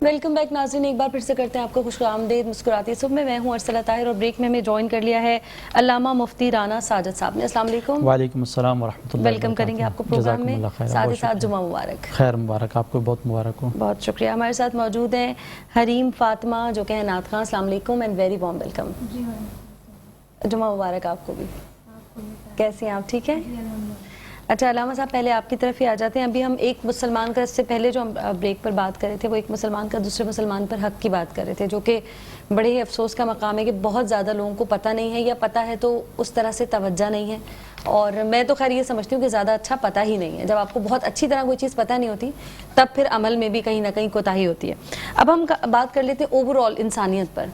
Welcome back ناظرین، ایک بار پھر سے کرتے ہیں آپ کو خوش آمدید مسکراتی صبح میں ہوں ارسلہ طاہر، اور بریک میں ہمیں جوائن کر لیا ہے علامہ مفتی رانا ساجد صاحب نے۔ السلام علیکم۔ وعلیکم السلام ورحمۃ اللہ ویلکم کریں گے آپ کو پروگرام میں، ساتھ ہی ساتھ جمعہ مبارک۔ خیر مبارک، آپ کو بہت مبارک ہو۔ بہت شکریہ۔ ہمارے ساتھ موجود ہیں حریم فاطمہ جو کہ ہیں نعت خواں۔ السلام علیکم اینڈ ویری وارم ویلکم۔ جمعہ مبارک آپ کو بھی۔ کیسے ہیں آپ؟ ٹھیک ہے؟ اچھا علامہ صاحب، پہلے آپ کی طرف ہی آ جاتے ہیں۔ ابھی ہم ایک مسلمان کا، اس سے پہلے جو ہم بریک پر بات کر رہے تھے، وہ ایک مسلمان کا دوسرے مسلمان پر حق کی بات کر رہے تھے، جو کہ بڑے ہی افسوس کا مقام ہے کہ بہت زیادہ لوگوں کو پتہ نہیں ہے، یا پتہ ہے تو اس طرح سے توجہ نہیں ہے۔ اور میں تو خیر یہ سمجھتی ہوں کہ زیادہ اچھا پتہ ہی نہیں ہے۔ جب آپ کو بہت اچھی طرح کوئی چیز پتہ نہیں ہوتی، تب پھر عمل میں بھی کہیں نہ کہیں کوتاہی ہوتی ہے۔ اب ہم بات کر لیتے ہیں اوور آل انسانیت پر،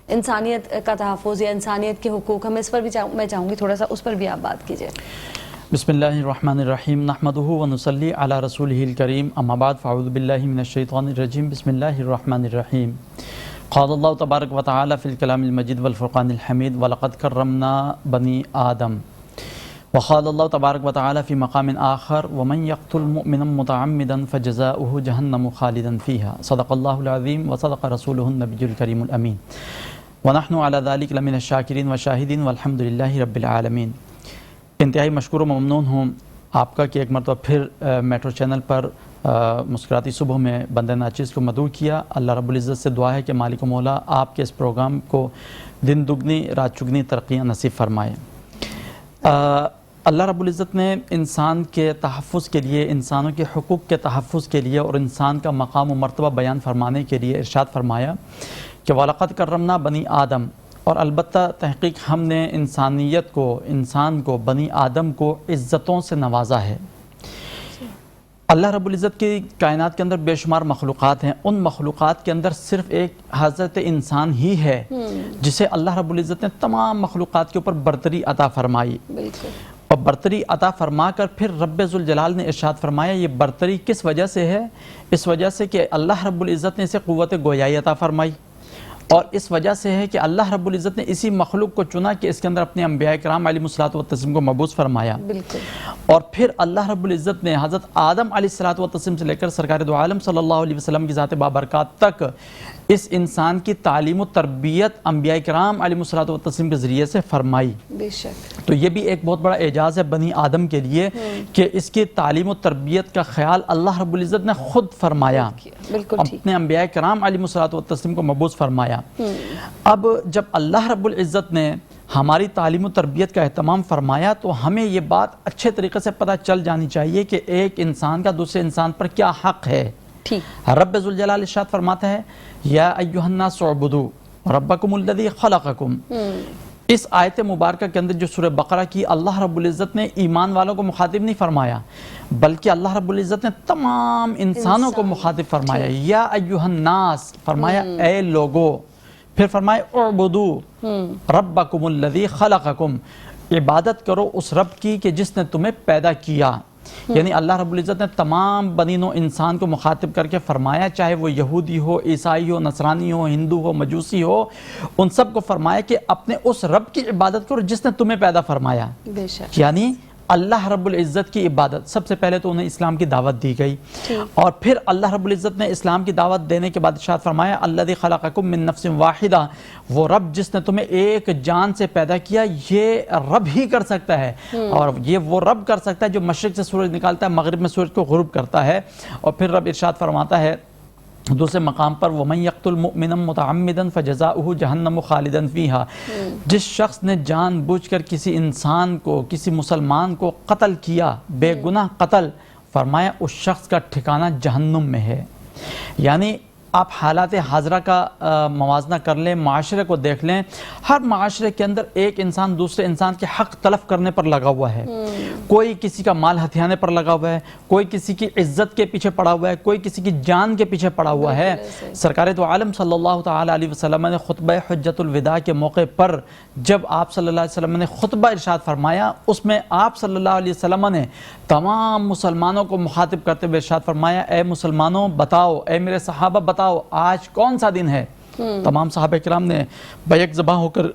انسانیت کا تحفظ یا انسانیت کے حقوق۔ ہم اس پر بھی میں چاہوں گی تھوڑا سا اس پر بھی آپ بات کیجیے۔ بسم اللہ الرحمن الرحیم، نحمدہ ونصلی علی رسولہ الکریم، اما بعد فاعوذ باللہ من الشیطان الرجیم، بسم اللہ الرحمن الرحیم۔ قال اللہ تبارک و تعالی فی الکلام المجید والفرقان الحمید، وَلَقَدْ كَرَّمْنَا بَنِي آدم۔ وقال اللہ تبارک و تعالی فی مقام آخر، وَمَنْ يَقْتُلْ مُؤْمِنًا مُتَعَمِّدًا فَجَزَاؤُهُ جَهَنَّمُ خَالِدًا فِيهَا، صدق اللہ العظیم وصدق رسولہ النبی الکریم الامین، وَنَحْنُ عَلَى ذَلِكَ لَمِنَ الشَّاكِرِينَ وَالشَّاهِدِينَ وَالْحَمْدُ لِلَّهِ رَبِّ الْعَالَمِينَ۔ انتہائی مشکور و ممنون ہوں آپ کا کہ ایک مرتبہ پھر میٹرو چینل پر مسکراتی صبح میں بندہ ناچیز کو مدعو کیا۔ اللہ رب العزت سے دعا ہے کہ مالک و مولا آپ کے اس پروگرام کو دن دگنی رات چگنی ترقیاں نصیب فرمائے۔ اللہ رب العزت نے انسان کے تحفظ کے لیے، انسانوں کے حقوق کے تحفظ کے لیے اور انسان کا مقام و مرتبہ بیان فرمانے کے لیے ارشاد فرمایا کہ وَلَقَدْ كَرَّمْنَا بَنِي آدم، اور البتہ تحقیق ہم نے انسانیت کو، انسان کو، بنی آدم کو عزتوں سے نوازا ہے۔ اللہ رب العزت کی کائنات کے اندر بے شمار مخلوقات ہیں، ان مخلوقات کے اندر صرف ایک حضرت انسان ہی ہے جسے اللہ رب العزت نے تمام مخلوقات کے اوپر برتری عطا فرمائی، اور برتری عطا فرما کر پھر رب ذوالجلال نے ارشاد فرمایا یہ برتری کس وجہ سے ہے؟ اس وجہ سے کہ اللہ رب العزت نے اسے قوت گویائی عطا فرمائی، اور اس وجہ سے ہے کہ اللہ رب العزت نے اسی مخلوق کو چنا کہ اس کے اندر اپنے انبیاء کرام علیہ الصلوۃ والتسلیم کو مبعوث فرمایا۔ اور پھر اللہ رب العزت نے حضرت آدم علیہ الصلوۃ والتسلیم سے لے کر سرکار دو عالم صلی اللہ علیہ وسلم کی ذات بابرکات تک اس انسان کی تعلیم و تربیت انبیاء کرام علیہ الصلوۃ والتسلیم کے ذریعے سے فرمائی۔ بے شک۔ تو یہ بھی ایک بہت بڑا اعجاز ہے بنی آدم کے لیے کہ اس کی تعلیم و تربیت کا خیال اللہ رب العزت نے خود فرمایا، اپنے انبیاء کرام علیہ الصلوۃ والتسلیم کو مبعوث فرمایا۔ اب جب اللہ رب العزت نے ہماری تعلیم و تربیت کا اہتمام فرمایا تو ہمیں یہ بات اچھے طریقے سے پتہ چل جانی چاہیے کہ ایک انسان کا دوسرے انسان پر کیا حق ہے۔ رب ذوالجلال ارشاد فرماتا ہے یا ایھا الناس اعبدوا ربکم الذی خلقکم۔ اس آیت مبارکہ کے اندر جو سورہ بقرہ کی، اللہ رب العزت نے ایمان والوں کو مخاطب نہیں فرمایا بلکہ اللہ رب العزت نے تمام انسانوں کو مخاطب فرمایا۔ یا ایھا الناس فرمایا اے لوگو، پھر فرمایا اعبدوا ربکم الذی خلقکم، عبادت کرو اس رب کی کہ جس نے تمہیں پیدا کیا۔ یعنی اللہ رب العزت نے تمام بنی نوع انسان کو مخاطب کر کے فرمایا، چاہے وہ یہودی ہو، عیسائی ہو، نصرانی ہو، ہندو ہو، مجوسی ہو، ان سب کو فرمایا کہ اپنے اس رب کی عبادت کرو جس نے تمہیں پیدا فرمایا۔ بے شک۔ یعنی اللہ رب العزت کی عبادت، سب سے پہلے تو انہیں اسلام کی دعوت دی گئی، اور پھر اللہ رب العزت نے اسلام کی دعوت دینے کے بعد ارشاد فرمایا الذی خلقکم من نفس واحدہ، وہ رب جس نے تمہیں ایک جان سے پیدا کیا، یہ رب ہی کر سکتا ہے، اور یہ وہ رب کر سکتا ہے جو مشرق سے سورج نکالتا ہے، مغرب میں سورج کو غروب کرتا ہے۔ اور پھر رب ارشاد فرماتا ہے دوسرے مقام پر وَمَنْ يَقْتُلْ مُؤْمِنًا مُتَعَمِّدًا فَجَزَاؤُهُ جَهَنَّمُ خَالِدًا فِيهَا، جس شخص نے جان بوجھ کر کسی انسان کو، کسی مسلمان کو قتل کیا، بے گناہ قتل، فرمایا اس شخص کا ٹھکانہ جہنم میں ہے۔ یعنی آپ حالات حاضرہ کا موازنہ کر لیں، معاشرے کو دیکھ لیں، ہر معاشرے کے اندر ایک انسان دوسرے انسان کے حق تلف کرنے پر لگا ہوا ہے، کوئی کسی کا مال ہتھیانے پر لگا ہوا ہے، کوئی کسی کی عزت کے پیچھے پڑا ہوا ہے، کوئی کسی کی جان کے پیچھے پڑا ہوا ہے۔ سرکار دو عالم صلی اللہ تعالی علیہ وسلم نے خطبہ حجۃ الوداع کے موقع پر جب آپ صلی اللہ علیہ وسلم نے خطبہ ارشاد فرمایا، اس میں آپ صلی اللہ علیہ وسلم نے تمام مسلمانوں کو مخاطب کرتے ہوئے ارشاد فرمایا اے مسلمانوں بتاؤ، اے میرے صحابہ بتاؤ آج کون سا دن ہے؟ تمام صحابہ کرام نے بیک زباں ہو کر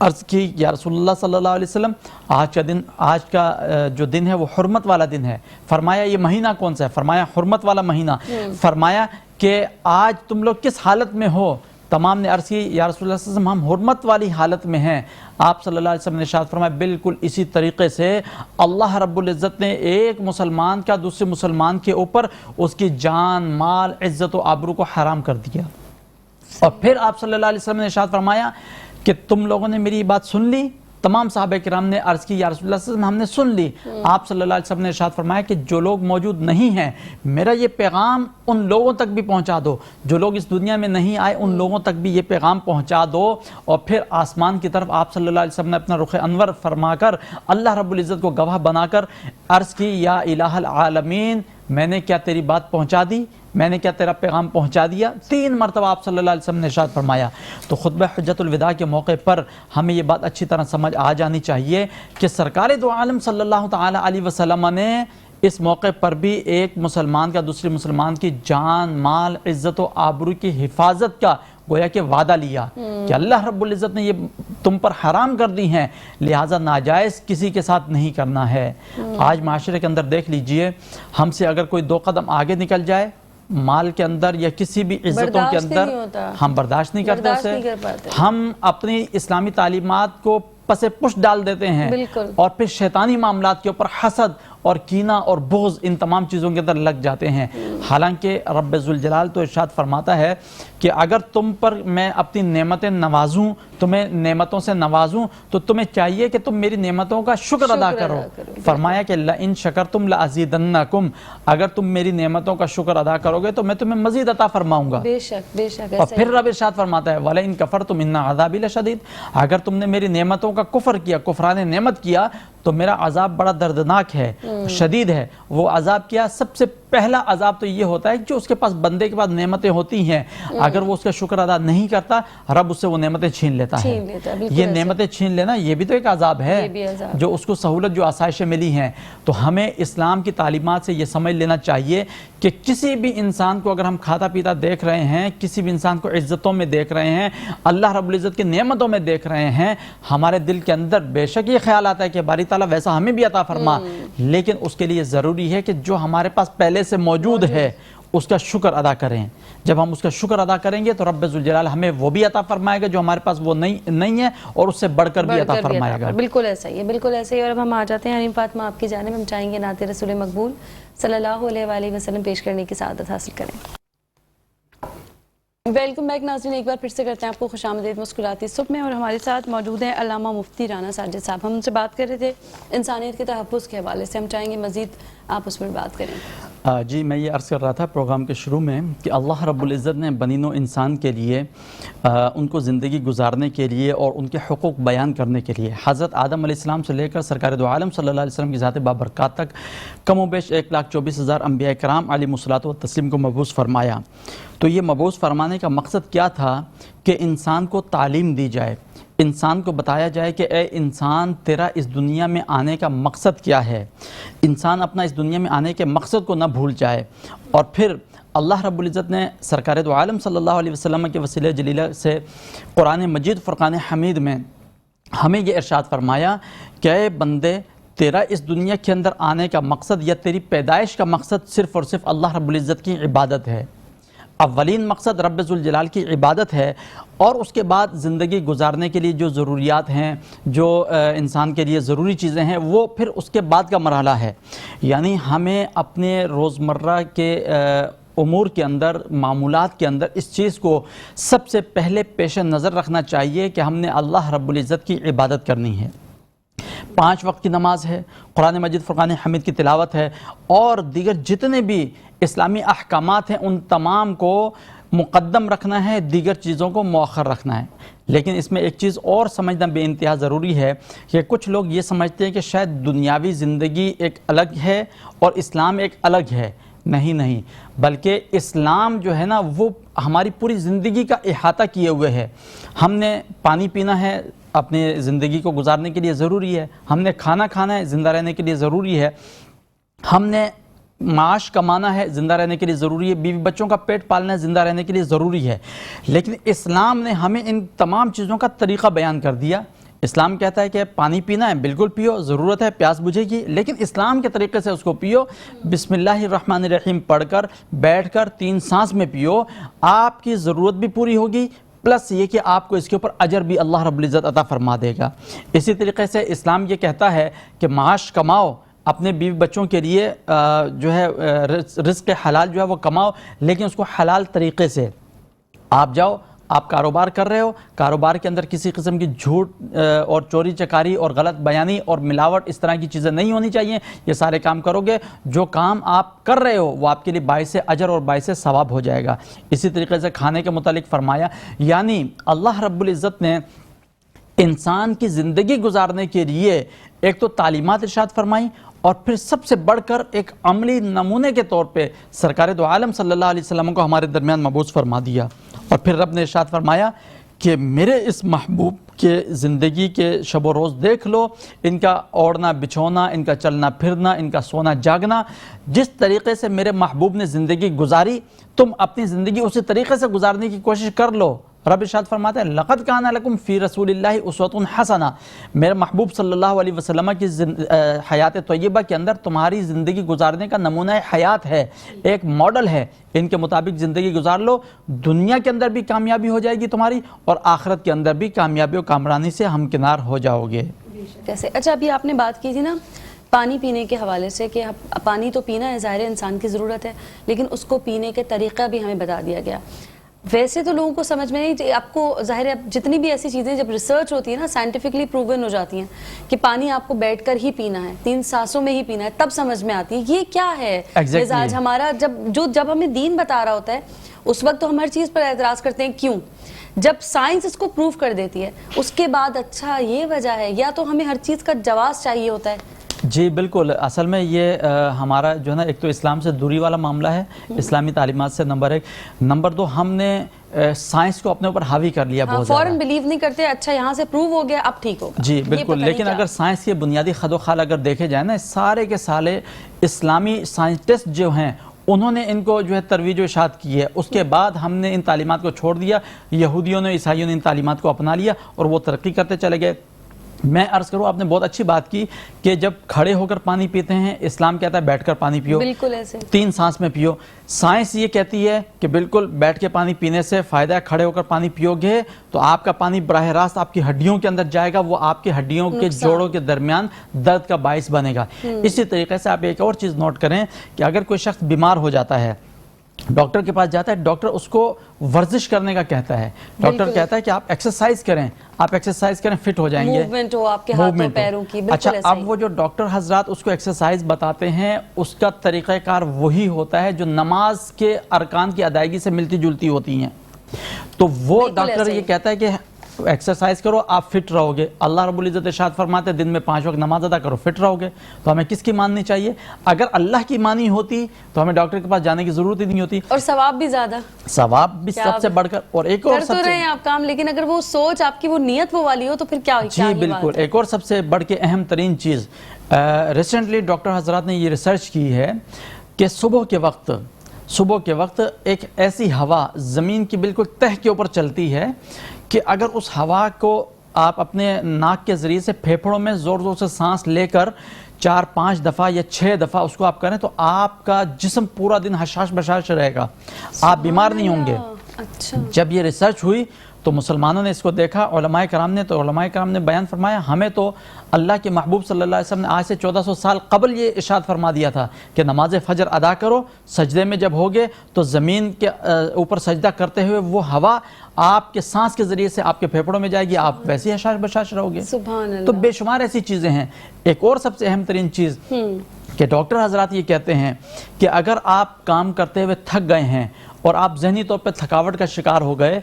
عرض کی یا رسول اللہ صلی اللہ علیہ وسلم آج کا جو دن ہے وہ حرمت والا دن ہے. فرمایا یہ مہینہ کون سا ہے؟ فرمایا حرمت والا مہینہ. فرمایا کہ آج تم لوگ کس حالت میں ہو؟ تمام نے عرض کی یا رسول اللہ صلی اللہ علیہ وسلم ہم حرمت والی حالت میں ہیں. آپ صلی اللہ علیہ وسلم نے ارشاد فرمایا بالکل اسی طریقے سے اللہ رب العزت نے ایک مسلمان کا دوسرے مسلمان کے اوپر اس کی جان، مال، عزت و آبرو کو حرام کر دیا. اور پھر آپ صلی اللہ علیہ وسلم نے ارشاد فرمایا کہ تم لوگوں نے میری بات سن لی. تمام صحابہ کرام نے عرض کی یا رسول اللہ صلی اللہ علیہ وسلم ہم نے سن لی. آپ صلی اللہ علیہ وسلم نے ارشاد فرمایا کہ جو لوگ موجود نہیں ہیں میرا یہ پیغام ان لوگوں تک بھی پہنچا دو. جو لوگ اس دنیا میں نہیں آئے ان لوگوں تک بھی یہ پیغام پہنچا دو. اور پھر آسمان کی طرف آپ صلی اللہ علیہ وسلم نے اپنا رخ انور فرما کر اللہ رب العزت کو گواہ بنا کر عرض کی یا الہ العالمین میں نے کیا تیری بات پہنچا دی؟ میں نے کیا تیرا پیغام پہنچا دیا؟ 3 مرتبہ آپ صلی اللہ علیہ وسلم نے ارشاد فرمایا. تو خطبہ حجت الوداع کے موقع پر ہمیں یہ بات اچھی طرح سمجھ آ جانی چاہیے کہ سرکار دو عالم صلی اللہ تعالی علیہ وسلم نے اس موقع پر بھی ایک مسلمان کا دوسرے مسلمان کی جان، مال، عزت و آبرو کی حفاظت کا گویا کہ وعدہ لیا کہ اللہ رب العزت نے یہ تم پر حرام کر دی ہیں، لہٰذا ناجائز کسی کے ساتھ نہیں کرنا ہے. آج معاشرے کے اندر دیکھ لیجئے ہم سے اگر کوئی 2 قدم آگے نکل جائے مال کے اندر یا کسی بھی عزتوں کے اندر ہم برداشت نہیں کرتے اسے. ہم اپنی اسلامی تعلیمات کو پس پش ڈال دیتے ہیں اور پھر شیطانی معاملات کے اوپر حسد اور کینہ اور بغض ان تمام چیزوں کے اندر لگ جاتے ہیں. حالانکہ رب ذوالجلال تو ارشاد فرماتا ہے کہ اگر تم پر میں اپنی نعمتیں نوازوں، تمہیں نعمتوں سے نوازوں تو تمہیں چاہیے کہ تم میری نعمتوں کا شکر ادا کرو. فرمایا کہ لئن شکرتم لازیدنکم، اگر تم میری نعمتوں کا شکر ادا کرو گے تو میں تمہیں مزید عطا فرماؤں گا. بے شک بے شک. اور پھر رب ارشاد فرماتا ہے وَلَئِن كَفَرْتُمْ إِنَّ عَذَابِي لَشَدِيدٌ، اگر تم نے میری نعمتوں کا کفر کیا، کفران نعمت کیا تو میرا عذاب بڑا دردناک ہے، شدید ہے. وہ عذاب کیا؟ سب سے پہلا عذاب تو یہ ہوتا ہے جو اس کے پاس بندے کے پاس نعمتیں ہوتی ہیں اگر وہ اس کا شکر ادا نہیں کرتا رب اس سے وہ نعمتیں چھین لیتا ہے. یہ نعمتیں چھین لینا یہ بھی تو ایک عذاب ہے جو اس کو سہولت جو آسائشیں ملی ہیں. تو ہمیں اسلام کی تعلیمات سے یہ سمجھ لینا چاہیے کہ کسی بھی انسان کو اگر ہم کھاتا پیتا دیکھ رہے ہیں، کسی بھی انسان کو عزتوں میں دیکھ رہے ہیں، اللہ رب العزت کی نعمتوں میں دیکھ رہے ہیں، ہمارے دل کے اندر بے شک یہ خیال آتا ہے کہ باری تعالیٰ ویسا ہمیں بھی عطا فرما، لیکن اس کے لیے ضروری ہے کہ جو ہمارے پاس پہلے سے موجود ہے اس کا شکر ادا کریں. جب ہم اس کا شکر ادا کریں گے تو رب ذوالجلال ہمیں وہ بھی عطا فرمائے گا جو ہمارے پاس وہ نہیں ہے اور اس سے بڑھ کر بھی عطا فرمائے گا. بالکل ایسا ہی ہے، بالکل ایسا ہی. اور اب ہم آ جاتے ہیں حریم فاطمہ آپ کی جانب. ہم چاہیں گے نعت رسول مقبول صلی اللہ علیہ وآلہ وسلم پیش کرنے کی سعادت حاصل کریں. ویلکم بیک ناظرین، ایک بار پھر سے کرتے ہیں آپ کو خوش آمدید مسکراتی صبح میں. اور ہمارے ساتھ موجود ہیں علامہ مفتی رانا ساجد صاحب. ہم ان سے بات کر رہے تھے انسانیت کے تحفظ کے حوالے سے. ہم چاہیں گے مزید آپ اس پر بات کریں. جی میں یہ عرض کر رہا تھا پروگرام کے شروع میں کہ اللہ رب العزت نے بنی نوع انسان کے لیے ان کو زندگی گزارنے کے لیے اور ان کے حقوق بیان کرنے کے لیے حضرت آدم علیہ السلام سے لے کر سرکار دو عالم صلی اللہ علیہ وسلم کی ذات بابرکات تک کم و بیش 1,24,000 انبیاء کرام علیہ الصلوۃ والتسلیم کو مبعوث فرمایا. تو یہ مبعوث فرمانے کا مقصد کیا تھا کہ انسان کو تعلیم دی جائے، انسان کو بتایا جائے کہ اے انسان تیرا اس دنیا میں آنے کا مقصد کیا ہے. انسان اپنا اس دنیا میں آنے کے مقصد کو نہ بھول جائے. اور پھر اللہ رب العزت نے سرکار دو عالم صلی اللہ علیہ وسلم کے وسیلہ جلیلہ سے قرآن مجید فرقان حمید میں ہمیں یہ ارشاد فرمایا کہ اے بندے تیرا اس دنیا کے اندر آنے کا مقصد یا تیری پیدائش کا مقصد صرف اور صرف اللہ رب العزت کی عبادت ہے. اولین مقصد رب ذوالجلال کی عبادت ہے اور اس کے بعد زندگی گزارنے کے لیے جو ضروریات ہیں، جو انسان کے لیے ضروری چیزیں ہیں، وہ پھر اس کے بعد کا مرحلہ ہے. یعنی ہمیں اپنے روزمرہ کے امور کے اندر، معمولات کے اندر اس چیز کو سب سے پہلے پیش نظر رکھنا چاہیے کہ ہم نے اللہ رب العزت کی عبادت کرنی ہے. 5 وقت کی نماز ہے، قرآن مجید فرقان حمید کی تلاوت ہے اور دیگر جتنے بھی اسلامی احکامات ہیں ان تمام کو مقدم رکھنا ہے، دیگر چیزوں کو مؤخر رکھنا ہے. لیکن اس میں ایک چیز اور سمجھنا بے انتہا ضروری ہے کہ کچھ لوگ یہ سمجھتے ہیں کہ شاید دنیاوی زندگی ایک الگ ہے اور اسلام ایک الگ ہے. نہیں، بلکہ اسلام جو ہے نا وہ ہماری پوری زندگی کا احاطہ کیے ہوئے ہے. ہم نے پانی پینا ہے، اپنی زندگی کو گزارنے کے لیے ضروری ہے. ہم نے کھانا کھانا ہے، زندہ رہنے کے لیے ضروری ہے. ہم نے معاش کمانا ہے، زندہ رہنے کے لیے ضروری ہے. بیوی بچوں کا پیٹ پالنا ہے، زندہ رہنے کے لیے ضروری ہے. لیکن اسلام نے ہمیں ان تمام چیزوں کا طریقہ بیان کر دیا. اسلام کہتا ہے کہ پانی پینا ہے بالکل پیو، ضرورت ہے پیاس بجھے گی، لیکن اسلام کے طریقے سے اس کو پیو، بسم اللہ الرحمن الرحیم پڑھ کر بیٹھ کر 3 سانس میں پیو، آپ کی ضرورت بھی پوری ہوگی، پلس یہ کہ آپ کو اس کے اوپر اجر بھی اللہ رب العزت عطا فرما دے گا۔ اسی طریقے سے اسلام یہ کہتا ہے کہ معاش کماؤ، اپنے بیوی بچوں کے لیے جو ہے رزق حلال جو ہے وہ کماؤ، لیکن اس کو حلال طریقے سے۔ آپ جاؤ، آپ کاروبار کر رہے ہو، کاروبار کے اندر کسی قسم کی جھوٹ اور چوری چکاری اور غلط بیانی اور ملاوٹ اس طرح کی چیزیں نہیں ہونی چاہیے۔ یہ سارے کام کرو گے، جو کام آپ کر رہے ہو وہ آپ کے لیے باعث اجر اور باعث ثواب ہو جائے گا۔ اسی طریقے سے کھانے کے متعلق فرمایا، یعنی اللہ رب العزت نے انسان کی زندگی گزارنے کے لیے ایک تو تعلیمات ارشاد فرمائی، اور پھر سب سے بڑھ کر ایک عملی نمونے کے طور پہ سرکار دو عالم صلی اللہ علیہ وسلم کو ہمارے درمیان مبعوث فرما دیا۔ اور پھر رب نے ارشاد فرمایا کہ میرے اس محبوب کے زندگی کے شب و روز دیکھ لو، ان کا اوڑھنا بچھونا، ان کا چلنا پھرنا، ان کا سونا جاگنا، جس طریقے سے میرے محبوب نے زندگی گزاری تم اپنی زندگی اسی طریقے سے گزارنے کی کوشش کر لو۔ رب ارشاد فرماتا ہے لقد کان لکم فی رسول اللہ اسوۃ حسنہ، میرے محبوب صلی اللہ علیہ وسلم کی حیات طیبہ کے اندر تمہاری زندگی گزارنے کا نمونہ حیات ہے، ایک ماڈل ہے، ان کے مطابق زندگی گزار لو، دنیا کے اندر بھی کامیابی ہو جائے گی تمہاری، اور آخرت کے اندر بھی کامیابی و کامرانی سے ہمکنار ہو جاؤ گے۔ کیسے؟ اچھا، ابھی آپ نے بات کی تھی نا پانی پینے کے حوالے سے کہ پانی تو پینا ہے، ظاہر انسان کی ضرورت ہے، لیکن اس کو پینے کے طریقہ بھی ہمیں بتا دیا گیا۔ ویسے تو لوگوں کو سمجھ میں نہیں، آپ کو ظاہر ہے جتنی بھی ایسی چیزیں جب ریسرچ ہوتی ہے نا سائنٹیفکلی پروون ہو جاتی ہیں کہ پانی آپ کو بیٹھ کر ہی پینا ہے، 3 سانسوں میں ہی پینا ہے، تب سمجھ میں آتی ہے یہ کیا ہے مزاج ہمارا۔ جب ہمیں دین بتا رہا ہوتا ہے اس وقت تو ہم ہر چیز پر اعتراض کرتے ہیں، کیوں؟ جب سائنس اس کو پروف کر دیتی ہے اس کے بعد اچھا یہ وجہ ہے، یا تو ہمیں ہر چیز کا جواز چاہیے ہوتا ہے۔ جی بالکل، اصل میں یہ ہمارا جو ہے نا ایک تو اسلام سے دوری والا معاملہ ہے، اسلامی تعلیمات سے نمبر 1، نمبر 2 ہم نے سائنس کو اپنے اوپر حاوی کر لیا بہت زیادہ، فوراً بلیو نہیں کرتے، اچھا یہاں سے پروو ہو گیا اب ٹھیک ہوگا۔ جی بالکل، لیکن اگر سائنس کے بنیادی خد و خال اگر دیکھے جائیں نا، سارے کے سارے اسلامی سائنٹسٹ جو ہیں انہوں نے ان کو جو ہے ترویج و اشاعت کی ہے، اس کے بعد ہم نے ان تعلیمات کو چھوڑ دیا، یہودیوں نے عیسائیوں نے ان تعلیمات کو اپنا لیا اور وہ ترقی کرتے چلے گئے۔ میں عرض کروں، آپ نے بہت اچھی بات کی کہ جب کھڑے ہو کر پانی پیتے ہیں، اسلام کہتا ہے بیٹھ کر پانی پیو، بالکل ایسے 3 سانس میں پیو۔ سائنس یہ کہتی ہے کہ بالکل بیٹھ کے پانی پینے سے فائدہ ہے، کھڑے ہو کر پانی پیو گے تو آپ کا پانی براہ راست آپ کی ہڈیوں کے اندر جائے گا، وہ آپ کی ہڈیوں کے جوڑوں کے درمیان درد کا باعث بنے گا۔ اسی طریقے سے آپ ایک اور چیز نوٹ کریں کہ اگر کوئی شخص بیمار ہو جاتا ہے، ڈاکٹر کے پاس جاتا ہے، ڈاکٹر اس کو ورزش کرنے کا کہتا ہے، ڈاکٹر کہتا ہے کہ آپ ایکسرسائز کریں، آپ ایکسرسائز کریں فٹ ہو جائیں گے، موومنٹ ہو آپ کے ہاتھوں پیروں کی۔ اچھا، اب وہ جو ڈاکٹر حضرات اس کو ایکسرسائز بتاتے ہیں اس کا طریقہ کار وہی ہوتا ہے جو نماز کے ارکان کی ادائیگی سے ملتی جلتی ہوتی ہیں، تو وہ ڈاکٹر یہ کہتا ہے کہ ایکسرسائز کرو آپ فٹ رہو گے۔ اللہ رب العزت ارشاد فرماتے ہیں دن میں 5 وقت نماز ادا کرو فٹ رہو گے۔ تو ہمیں کس کی ماننی چاہیے؟ اگر اللہ کی مانی ہوتی تو ہمیں ڈاکٹر کے پاس جانے کی ضرورت ہی نہیں ہوتی، اور ثواب بھی زیادہ، ثواب بھی سب سے بڑھ کر، اور ایک اور کر تو رہے ہیں آپ کام، لیکن اگر وہ سوچ آپ کی وہ نیت وہ والی ہو تو پھر کیا؟ جی بالکل، ایک اور سب سے بڑھ کے اہم ترین چیز، ریسنٹلی ڈاکٹر حضرات نے یہ ریسرچ کی ہے کہ صبح کے وقت ایک ایسی ہوا زمین کی بالکل تہہ کے اوپر چلتی ہے کہ اگر اس ہوا کو آپ اپنے ناک کے ذریعے سے پھیپھڑوں میں زور زور سے سانس لے کر 4-5 دفعہ یا 6 دفعہ اس کو آپ کریں تو آپ کا جسم پورا دن حشاش بشاش رہے گا، آپ بیمار نہیں ہوں گے۔ جب یہ ریسرچ ہوئی تو مسلمانوں نے اس کو دیکھا، علماء کرام نے بیان فرمایا ہمیں تو اللہ کے محبوب صلی اللہ علیہ وسلم نے آج سے 1400 سال قبل یہ ارشاد فرما دیا تھا کہ نماز فجر ادا کرو، سجدے میں جب ہوگے تو زمین کے اوپر سجدہ کرتے ہوئے وہ ہوا آپ کے سانس کے ذریعے سے آپ کے پھیپھڑوں میں جائے گی، آپ ویسے ہی حشاش بشاش رہو گے۔ تو بے شمار ایسی چیزیں ہیں۔ ایک اور سب سے اہم ترین چیز کہ ڈاکٹر حضرات یہ کہتے ہیں کہ اگر آپ کام کرتے ہوئے تھک گئے ہیں اور آپ ذہنی طور پہ تھکاوٹ کا شکار ہو گئے،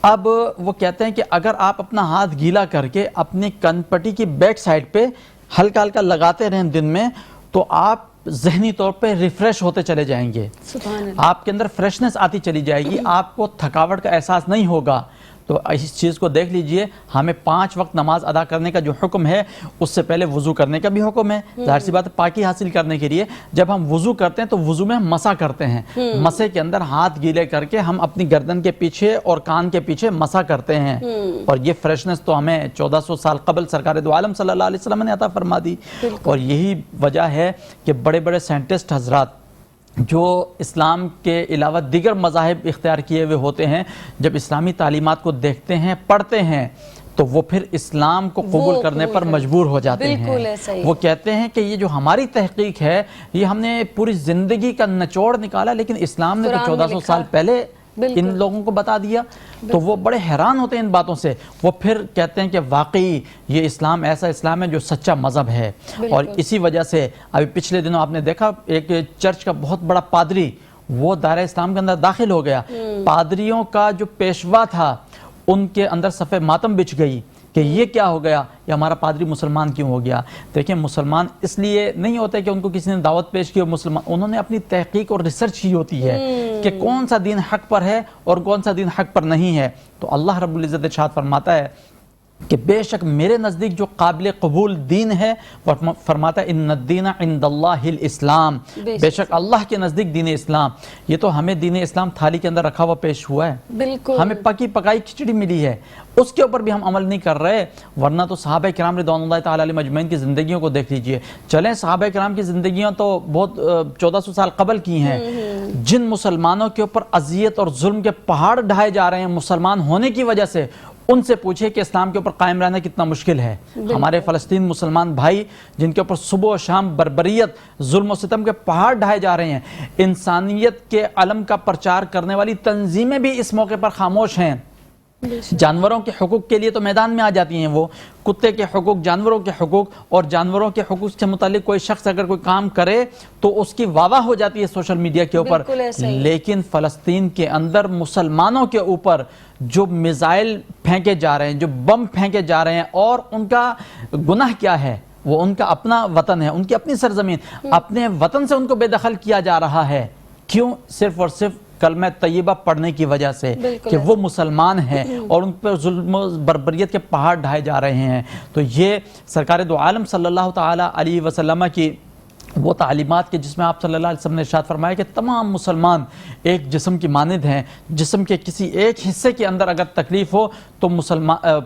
اب وہ کہتے ہیں کہ اگر آپ اپنا ہاتھ گیلا کر کے اپنی کن پٹی کی بیک سائڈ پہ ہلکا ہلکا لگاتے رہیں دن میں تو آپ ذہنی طور پہ ریفریش ہوتے چلے جائیں گے، آپ کے اندر فریشنس آتی چلی جائے گی، آپ کو تھکاوٹ کا احساس نہیں ہوگا۔ تو اس چیز کو دیکھ لیجئے، ہمیں 5 وقت نماز ادا کرنے کا جو حکم ہے اس سے پہلے وضو کرنے کا بھی حکم ہے۔ ظاہر سی بات ہے پاکی حاصل کرنے کے لیے جب ہم وضو کرتے ہیں تو وضو میں ہم مسح کرتے ہیں، مسح کے اندر ہاتھ گیلے کر کے ہم اپنی گردن کے پیچھے اور کان کے پیچھے مسح کرتے ہیں، اور یہ فریشنس تو ہمیں 1400 سال قبل سرکار دو عالم صلی اللہ علیہ وسلم نے عطا فرما دی۔ اور یہی وجہ ہے کہ بڑے بڑے سائنٹسٹ حضرات جو اسلام کے علاوہ دیگر مذاہب اختیار کیے ہوئے ہوتے ہیں، جب اسلامی تعلیمات کو دیکھتے ہیں، پڑھتے ہیں، تو وہ پھر اسلام کو قبول کرنے پر مجبور ہو جاتے ہیں۔ وہ کہتے ہیں کہ یہ جو ہماری تحقیق ہے یہ ہم نے پوری زندگی کا نچوڑ نکالا، لیکن اسلام نے تو 1400 سال پہلے ان لوگوں کو بتا دیا۔ تو وہ بڑے حیران ہوتے ہیں ان باتوں سے، وہ پھر کہتے ہیں کہ واقعی یہ اسلام ایسا اسلام ہے جو سچا مذہب ہے۔ اور اسی وجہ سے ابھی پچھلے دنوں آپ نے دیکھا ایک چرچ کا بہت بڑا پادری وہ دائرہ اسلام کے اندر داخل ہو گیا، پادریوں کا جو پیشوا تھا ان کے اندر صف ماتم بچھ گئی کہ یہ کیا ہو گیا، یہ ہمارا پادری مسلمان کیوں ہو گیا۔ دیکھیں مسلمان اس لیے نہیں ہوتے کہ ان کو کسی نے دعوت پیش کی، مسلمان انہوں نے اپنی تحقیق اور ریسرچ کی ہوتی ہے کہ کون سا دین حق پر ہے اور کون سا دین حق پر نہیں ہے۔ تو اللہ رب العزت ارشاد فرماتا ہے کہ بے شک میرے نزدیک جو قابل قبول دین ہے، وہ فرماتا ہے ان الدین عند اللہ الاسلام، بے شک اللہ کے نزدیک دین اسلام۔ یہ تو ہمیں دین اسلام تھالی کے اندر رکھا ہوا پیش ہوا ہے، بالکل ہمیں پکی پکائی کھچڑی ملی ہے، اس کے اوپر بھی ہم عمل نہیں کر رہے۔ ورنہ تو صحابہ کرام رضوان اللہ تعالی علیہم اجمعین کی زندگیوں کو دیکھ لیجئے، چلیں صحابہ کرام کی زندگیاں تو بہت 1400 سال قبل کی ہیں، جن مسلمانوں کے اوپر اذیت اور ظلم کے پہاڑ ڈھائے جا رہے ہیں مسلمان ہونے کی وجہ سے، ان سے پوچھے کہ اسلام کے اوپر قائم رہنا کتنا مشکل ہے۔ ہمارے فلسطین مسلمان بھائی جن کے اوپر صبح و شام بربریت ظلم و ستم کے پہاڑ ڈھائے جا رہے ہیں، انسانیت کے علم کا پرچار کرنے والی تنظیمیں بھی اس موقع پر خاموش ہیں۔ جانوروں کے حقوق کے لیے تو میدان میں آ جاتی ہیں، وہ کتے کے حقوق، جانوروں کے حقوق، اور جانوروں کے حقوق سے متعلق کوئی شخص اگر کوئی کام کرے تو اس کی واہ واہ ہو جاتی ہے سوشل میڈیا کے اوپر۔ لیکن فلسطین کے اندر مسلمانوں کے اوپر جو میزائل پھینکے جا رہے ہیں، جو بم پھینکے جا رہے ہیں، اور ان کا گناہ کیا ہے، وہ ان کا اپنا وطن ہے، ان کی اپنی سرزمین، اپنے وطن سے ان کو بے دخل کیا جا رہا ہے۔ کیوں؟ صرف اور صرف کلمہ طیبہ پڑھنے کی وجہ سے کہ وہ مسلمان ہیں اور ان پر ظلم و بربریت کے پہاڑ ڈھائے جا رہے ہیں۔ تو یہ سرکار دو عالم صلی اللہ تعالی علیہ وسلم کی وہ تعلیمات کے جس میں آپ صلی اللہ علیہ وسلم نے ارشاد فرمایا کہ تمام مسلمان ایک جسم کی مانند ہیں، جسم کے کسی ایک حصے کے اندر اگر تکلیف ہو تو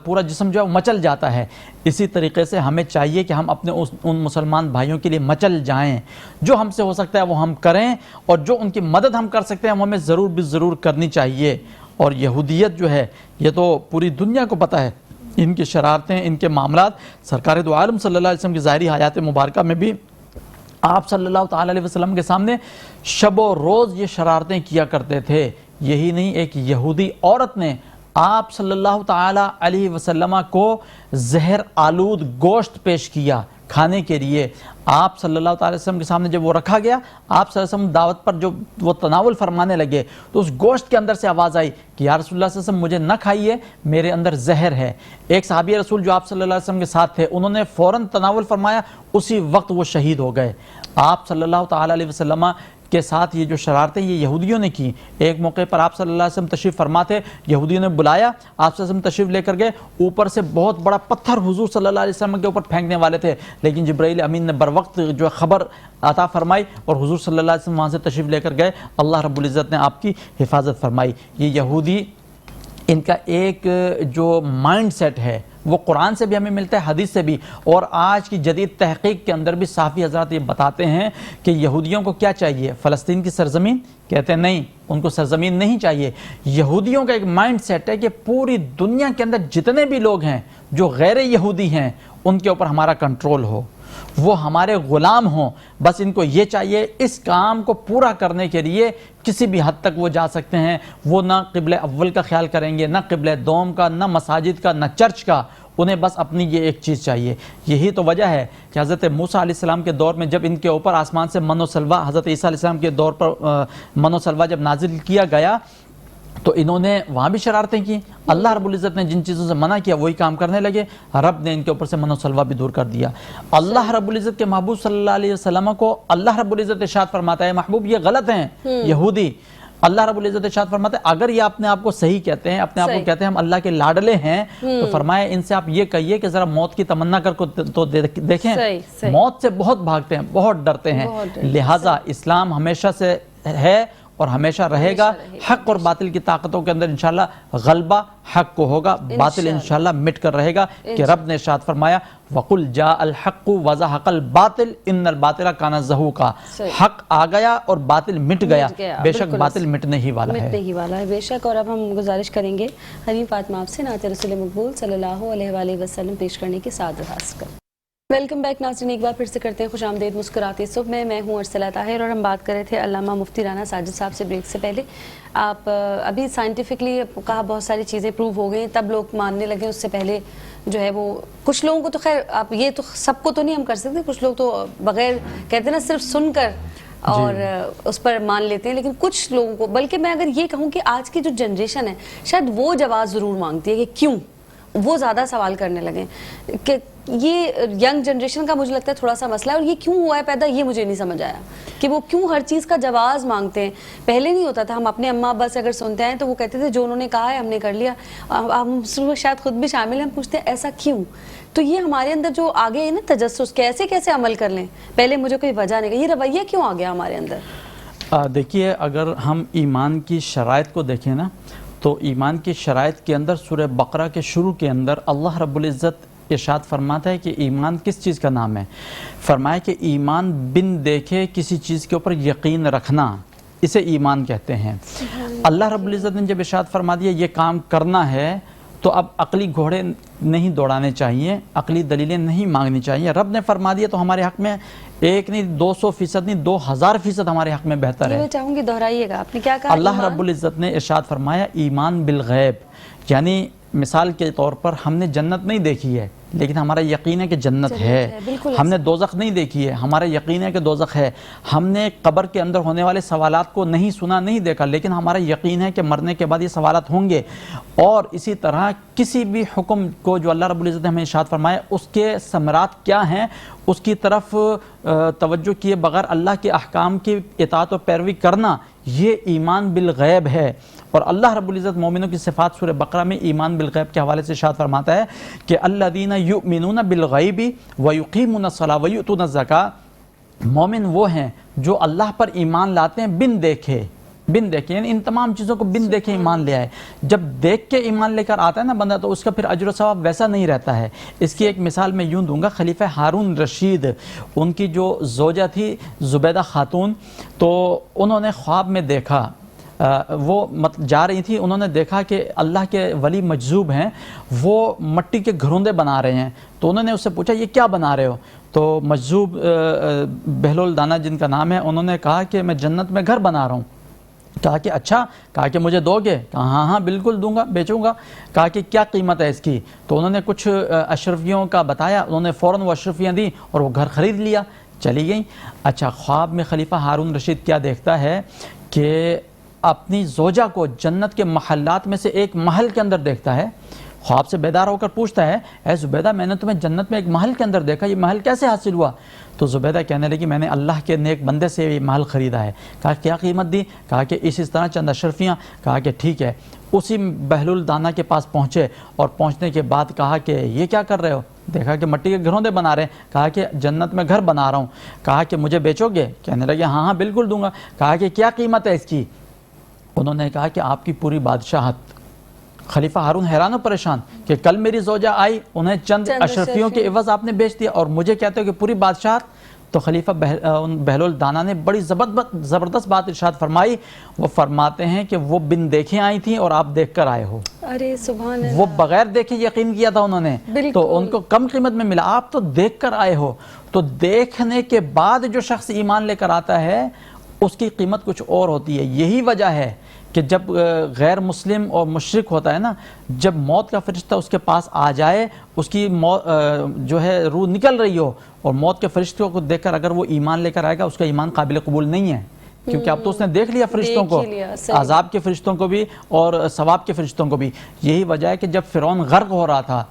پورا جسم جو ہے مچل جاتا ہے۔ اسی طریقے سے ہمیں چاہیے کہ ہم اپنے ان مسلمان بھائیوں کے لیے مچل جائیں، جو ہم سے ہو سکتا ہے وہ ہم کریں، اور جو ان کی مدد ہم کر سکتے ہیں وہ ہمیں ضرور بھی ضرور کرنی چاہیے۔ اور یہودیت جو ہے یہ تو پوری دنیا کو پتہ ہے، ان کی شرارتیں، ان کے معاملات سرکار دو عالم صلی اللہ علیہ وسلم کی ظاہری حیات مبارکہ میں بھی آپ صلی اللہ تعالی علیہ وسلم کے سامنے شب و روز یہ شرارتیں کیا کرتے تھے۔ یہی نہیں، ایک یہودی عورت نے آپ صلی اللہ تعالی علیہ وسلم کو زہر آلود گوشت پیش کیا کھانے کے لیے۔ آپ صلی اللہ تعالی وسلم کے سامنے جب وہ رکھا گیا، آپ صلی اللہ علیہ وسلم دعوت پر جو وہ تناول فرمانے لگے تو اس گوشت کے اندر سے آواز آئی کہ یا رسول اللہ صلی اللہ علیہ وسلم مجھے نہ کھائیے، میرے اندر زہر ہے۔ ایک صحابی رسول جو آپ صلی اللہ علیہ وسلم کے ساتھ تھے انہوں نے فوراً تناول فرمایا، اسی وقت وہ شہید ہو گئے۔ آپ صلی اللہ تعالی علیہ وسلم کے ساتھ یہ جو شرارتیں یہ یہودیوں نے کی، ایک موقع پر آپ صلی اللہ علیہ وسلم تشریف فرما تھے، یہودیوں نے بلایا، آپ صلی اللہ علیہ وسلم تشریف لے کر گئے، اوپر سے بہت بڑا پتھر حضور صلی اللہ علیہ وسلم کے اوپر پھینکنے والے تھے، لیکن جبرائیل امین نے بر وقت جو خبر عطا فرمائی اور حضور صلی اللہ علیہ وسلم وہاں سے تشریف لے کر گئے، اللہ رب العزت نے آپ کی حفاظت فرمائی۔ یہ یہودی ان کا ایک جو مائنڈ سیٹ ہے وہ قرآن سے بھی ہمیں ملتا ہے، حدیث سے بھی، اور آج کی جدید تحقیق کے اندر بھی صحافی حضرات یہ بتاتے ہیں کہ یہودیوں کو کیا چاہیے، فلسطین کی سرزمین؟ کہتے ہیں نہیں، ان کو سرزمین نہیں چاہیے۔ یہودیوں کا ایک مائنڈ سیٹ ہے کہ پوری دنیا کے اندر جتنے بھی لوگ ہیں جو غیر یہودی ہیں ان کے اوپر ہمارا کنٹرول ہو، وہ ہمارے غلام ہوں، بس ان کو یہ چاہیے اس کام کو پورا کرنے کے لیے کسی بھی حد تک وہ جا سکتے ہیں۔ وہ نہ قبلہ اول کا خیال کریں گے، نہ قبلہ دوم کا، نہ مساجد کا، نہ چرچ کا، انہیں بس اپنی یہ ایک چیز چاہیے۔ یہی تو وجہ ہے کہ حضرت موسیٰ علیہ السلام کے دور میں جب ان کے اوپر آسمان سے من و سلوہ، حضرت عیسیٰ علیہ السلام کے دور پر من و سلوہ جب نازل کیا گیا تو انہوں نے وہاں بھی شرارتیں کی، اللہ رب العزت نے جن چیزوں سے منع کیا وہی کام کرنے لگے، رب نے ان کے اوپر سے من و سلوہ بھی دور کر دیا۔ اللہ رب العزت کے محبوب صلی اللہ علیہ وسلم کو اللہ رب العزت ارشاد فرماتا ہے، محبوب یہ غلط ہیں یہودی، اللہ رب العزت ارشاد فرماتے ہیں اگر یہ اپنے آپ کو صحیح کہتے ہیں، اپنے آپ کو کہتے ہیں ہم اللہ کے لاڈلے ہیں، تو فرمایا ان سے آپ یہ کہیے کہ ذرا موت کی تمنا کر تو دیکھیں، موت سے بہت بھاگتے ہیں، بہت ڈرتے ہیں، لہٰذا اسلام ہمیشہ سے ہے اور ہمیشہ رہے گا۔ حق اور باطل کی طاقتوں کے اندر انشاءاللہ غلبہ حق کو ہوگا، باطل انشاءاللہ مٹ کر رہے گا، کہ رب نے ارشاد فرمایا وَقُلْ جَاءَ الْحَقُّ وَزَهَقَ الْبَاطِلُ إِنَّ الْبَاطِلَ كَانَ زَهُوقًا، حق آ گیا اور باطل مٹ گیا، بے شک باطل مٹنے ہی والا ہے، بے شک۔ اور اب ہم گزارش کریں گے حریم فاطمہ آپ سے نعت رسول مقبول صلی اللہ علیہ وآلہ وسلم پیش کرنے کی سعادت حاصل کریں۔ ویلکم بیک ناظرین، ایک بار پھر سے کرتے ہیں خوش آمدید مسکراتی صبح میں ہوں ارسلہ طاہر، اور ہم بات کر رہے تھے علامہ مفتی رانا ساجد صاحب سے بریک سے پہلے۔ آپ ابھی سائنٹیفکلی کہا بہت ساری چیزیں پروو ہو گئی، تب لوگ ماننے لگے، اس سے پہلے جو ہے وہ کچھ لوگوں کو تو خیر آپ یہ تو سب کو تو نہیں ہم کر سکتے، کچھ لوگ تو بغیر کہتے ہیں نا صرف سن کر اور اس پر مان لیتے ہیں، لیکن کچھ لوگوں کو، بلکہ میں اگر یہ کہوں کہ آج کی جو جنریشن ہے شاید وہ جواز ضرور مانگتی ہے کہ کیوں، وہ زیادہ سوال کرنے لگے کہ یہ ینگ جنریشن کا مجھے لگتا ہے تھوڑا سا مسئلہ ہے، اور یہ کیوں ہوا ہے پیدا یہ مجھے نہیں سمجھ آیا کہ وہ کیوں ہر چیز کا جواز مانگتے ہیں۔ پہلے نہیں ہوتا تھا، ہم اپنے اماں ابا سے اگر سنتے ہیں تو وہ کہتے تھے جو انہوں نے کہا ہے ہم نے کر لیا، ہم شاید خود بھی شامل ہیں، ہم پوچھتے ہیں ایسا کیوں؟ تو یہ ہمارے اندر جو آگے ہے نا تجسس، کیسے عمل کر لیں، پہلے مجھے کوئی وجہ نہیں، یہ رویہ کیوں آ گیا ہمارے اندر؟ دیکھیے اگر ہم ایمان کی شرائط کو دیکھیں نا، تو ایمان کی شرائط کے اندر سورہ بقرہ کے شروع کے اندر اللہ رب العزت ارشاد فرماتا ہے کہ ایمان کس چیز کا نام ہے، فرمایا کہ ایمان بن دیکھے کسی چیز کے اوپر یقین رکھنا، اسے ایمان کہتے ہیں۔ اللہ رب العزت نے جب ارشاد فرما دیا یہ کام کرنا ہے، تو اب عقلی گھوڑے نہیں دوڑانے چاہیے، عقلی دلیلیں نہیں مانگنی چاہیے، رب نے فرما دیا تو ہمارے حق میں 1 نہیں 200% نہیں 2000% ہمارے حق میں بہتر ہے۔ میں چاہوں گی دہرائیے گا، آپ نے کیا کہا؟ اللہ رب العزت نے ارشاد فرمایا ایمان بالغیب، یعنی مثال کے طور پر ہم نے جنت نہیں دیکھی ہے لیکن ہمارا یقین ہے کہ جنت ہے، ہم نے دوزخ نہیں دیکھی ہے، ہمارا یقین ہے کہ دوزخ ہے، ہم نے قبر کے اندر ہونے والے سوالات کو نہیں سنا نہیں دیکھا لیکن ہمارا یقین ہے کہ مرنے کے بعد یہ سوالات ہوں گے، اور اسی طرح کسی بھی حکم کو جو اللہ رب العزت نے ہمیں ارشاد فرمایا اس کے ثمرات کیا ہیں اس کی طرف توجہ کیے بغیر اللہ کے احکام کی اطاعت و پیروی کرنا، یہ ایمان بالغیب ہے۔ اور اللہ رب العزت مومنوں کی صفات سورہ بقرہ میں ایمان بالغیب کے حوالے سے ارشاد فرماتا ہے کہ الذین یؤمنون بالغیب ویقیمون الصلاۃ ویؤتون الزکاۃ، مومن وہ ہیں جو اللہ پر ایمان لاتے ہیں بن دیکھے، یعنی ان تمام چیزوں کو بن دیکھے ایمان لے آئے۔ جب دیکھ کے ایمان لے کر آتا ہے نا بندہ تو اس کا پھر اجر و ثواب ویسا نہیں رہتا ہے۔ اس کی ایک مثال میں یوں دوں گا، خلیفہ ہارون رشید، ان کی جو زوجہ تھی زبیدہ خاتون، تو انہوں نے خواب میں دیکھا، وہ جا رہی تھی، انہوں نے دیکھا کہ اللہ کے ولی مجذوب ہیں، وہ مٹی کے گھروندے بنا رہے ہیں، تو انہوں نے اس سے پوچھا یہ کیا بنا رہے ہو؟ تو مجذوب بہلول دانا جن کا نام ہے، انہوں نے کہا کہ میں جنت میں گھر بنا رہا ہوں۔ کہا کہ اچھا، کہا کہ مجھے دو گے؟ کہا ہاں ہاں بالکل دوں گا، بیچوں گا۔ کہا کہ کیا قیمت ہے اس کی؟ تو انہوں نے کچھ اشرفیوں کا بتایا، انہوں نے فوراً وہ اشرفیاں دیں اور وہ گھر خرید لیا، چلی گئیں۔ اچھا، خواب میں خلیفہ ہارون رشید کیا دیکھتا ہے کہ اپنی زوجہ کو جنت کے محلات میں سے ایک محل کے اندر دیکھتا ہے، خواب سے بیدار ہو کر پوچھتا ہے اے زبیدہ میں نے تمہیں جنت میں ایک محل کے اندر دیکھا، یہ محل کیسے حاصل ہوا؟ تو زبیدہ کہنے لگی میں نے اللہ کے نیک بندے سے یہ محل خریدا ہے۔ کہا کیا قیمت دی؟ کہا کہ اس طرح چند اشرفیاں۔ کہا کہ ٹھیک ہے۔ اسی بہلول دانا کے پاس پہنچے اور پہنچنے کے بعد کہا کہ یہ کیا کر رہے ہو؟ دیکھا کہ مٹی کے گھروندے بنا رہے ہیں۔ کہا کہ جنت میں گھر بنا رہا ہوں۔ کہا کہ مجھے بیچو گے؟ کہنے لگے ہاں ہاں بالکل دوں گا۔ کہا کہ کیا قیمت ہے اس کی؟ انہوں نے کہا کہ آپ کی پوری بادشاہت۔ خلیفہ ہارون حیران و پریشان کہ کل میری زوجہ آئی، انہیں چند اشرفیوں کے عوض آپ نے بیچ دیا اور مجھے کہتے ہو کہ پوری بادشاہت۔ تو خلیفہ بہلول دانا نے بڑی زبردست بات ارشاد فرمائی، وہ فرماتے ہیں کہ وہ بن دیکھے آئی تھیں اور آپ دیکھ کر آئے ہو۔ ارے سبحان اللہ، وہ بغیر دیکھے یقین کیا تھا انہوں نے، تو ان کو کم قیمت میں ملا، آپ تو دیکھ کر آئے ہو۔ تو دیکھنے کے بعد جو شخص ایمان لے کر آتا ہے اس کی قیمت کچھ اور ہوتی ہے۔ یہی وجہ ہے کہ جب غیر مسلم اور مشرک ہوتا ہے نا، جب موت کا فرشتہ اس کے پاس آ جائے، اس کی جو ہے روح نکل رہی ہو اور موت کے فرشتوں کو دیکھ کر اگر وہ ایمان لے کر آئے گا، اس کا ایمان قابل قبول نہیں ہے، کیونکہ اب تو اس نے دیکھ لیا فرشتوں کو، عذاب کے فرشتوں کو بھی اور ثواب کے فرشتوں کو بھی۔ یہی وجہ ہے کہ جب فرعون غرق ہو رہا تھا